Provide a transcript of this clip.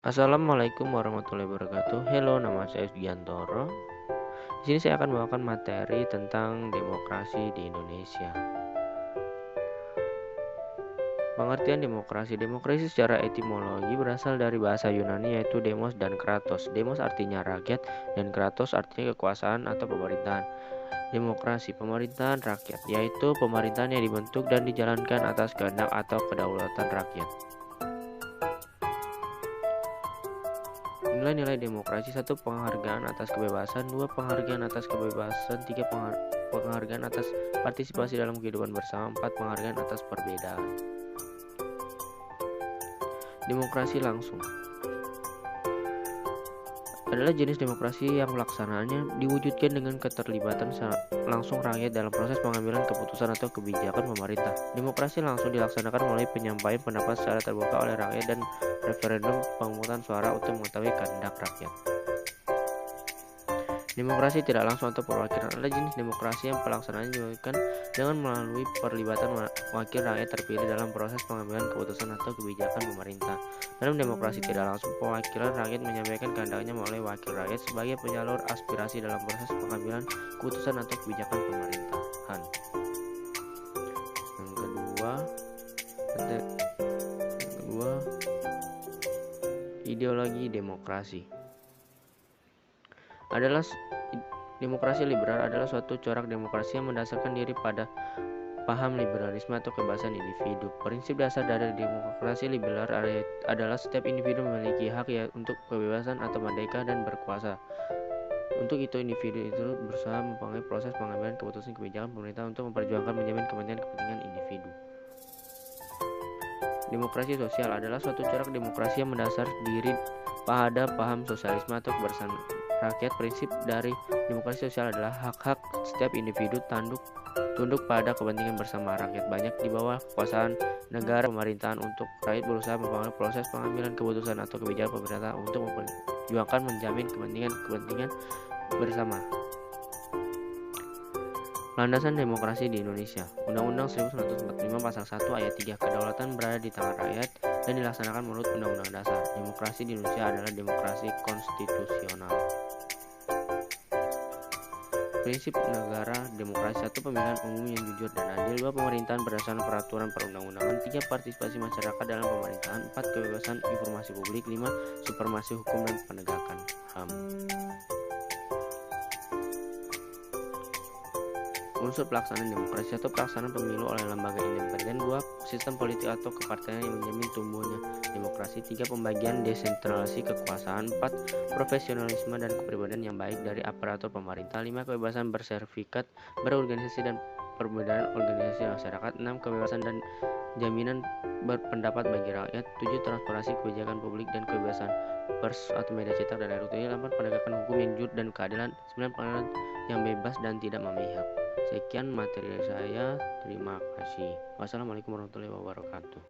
Assalamualaikum warahmatullahi wabarakatuh. Hello, nama saya Giantoro. Di sini saya akan membawakan materi tentang demokrasi di Indonesia. Pengertian demokrasi. Demokrasi secara etimologi berasal dari bahasa Yunani yaitu demos dan kratos. Demos artinya rakyat dan kratos artinya kekuasaan atau pemerintahan. Demokrasi, pemerintahan rakyat, yaitu pemerintahan yang dibentuk dan dijalankan atas kehendak atau kedaulatan rakyat. Nilai-nilai demokrasi: 1. Penghargaan atas kebebasan, 2. Penghargaan atas kebebasan, 3. Penghargaan atas partisipasi dalam kehidupan bersama, 4. Penghargaan atas perbedaan. Demokrasi langsung adalah jenis demokrasi yang pelaksanaannya diwujudkan dengan keterlibatan langsung rakyat dalam proses pengambilan keputusan atau kebijakan pemerintah. Demokrasi langsung dilaksanakan melalui penyampaian pendapat secara terbuka oleh rakyat dan referendum pemungutan suara untuk mengetahui kehendak rakyat. Demokrasi tidak langsung atau perwakilan adalah jenis demokrasi yang pelaksanaannya dilakukan dengan melalui perlibatan wakil rakyat terpilih dalam proses pengambilan keputusan atau kebijakan pemerintah. Dalam demokrasi tidak langsung, perwakilan rakyat menyampaikan kehendaknya melalui wakil rakyat sebagai penyalur aspirasi dalam proses pengambilan keputusan atau kebijakan pemerintahan. Yang kedua, ideologi demokrasi. Demokrasi liberal adalah suatu corak demokrasi yang mendasarkan diri pada paham liberalisme atau kebebasan individu. Prinsip dasar dari demokrasi liberal adalah setiap individu memiliki hak untuk kebebasan atau merdeka dan berkuasa. Untuk itu, individu itu berusaha mempengaruhi proses pengambilan keputusan kebijakan pemerintah untuk memperjuangkan menjamin kepentingan individu. Demokrasi sosial adalah suatu corak demokrasi yang mendasar diri pada paham sosialisme atau kebersamaan rakyat. Prinsip dari demokrasi sosial adalah hak-hak setiap individu tunduk pada kepentingan bersama rakyat, banyak di bawah kekuasaan negara pemerintahan. Untuk rakyat berusaha mempengaruhi proses pengambilan keputusan atau kebijakan pemerintah untuk memperjuangkan menjamin kepentingan bersama. Landasan demokrasi di Indonesia. Undang-Undang 1945 Pasal 1 Ayat 3. Kedaulatan berada di tangan rakyat dan dilaksanakan menurut Undang-Undang Dasar. Demokrasi di Indonesia adalah demokrasi konstitusional. Prinsip negara demokrasi: 1. Pemilihan umum yang jujur dan adil, 2. Pemerintahan berdasarkan peraturan perundang-undangan, 3. Partisipasi masyarakat dalam pemerintahan, 4. Kebebasan informasi publik, 5. Supremasi hukum dan penegakan HAM. Unsur pelaksanaan demokrasi: 1. Pelaksanaan pemilu oleh lembaga independen, 2. Sistem politik atau kepartaian yang menjamin tumbuhnya demokrasi, 3. Pembagian desentralisasi kekuasaan, 4. Profesionalisme dan kepribadian yang baik dari aparatur pemerintah, 5. Kebebasan bersertifikat, berorganisasi dan perbedaan organisasi masyarakat, 6. Kebebasan dan jaminan berpendapat bagi rakyat, 7. Transparansi kebijakan publik dan kebebasan pers atau media cetak dan elektronik, 8. Penegakan hukum yang jujur dan keadilan, 9. Pengadilan yang bebas dan tidak memihak. Sekian materi dari saya. Terima kasih. Wassalamualaikum warahmatullahi wabarakatuh.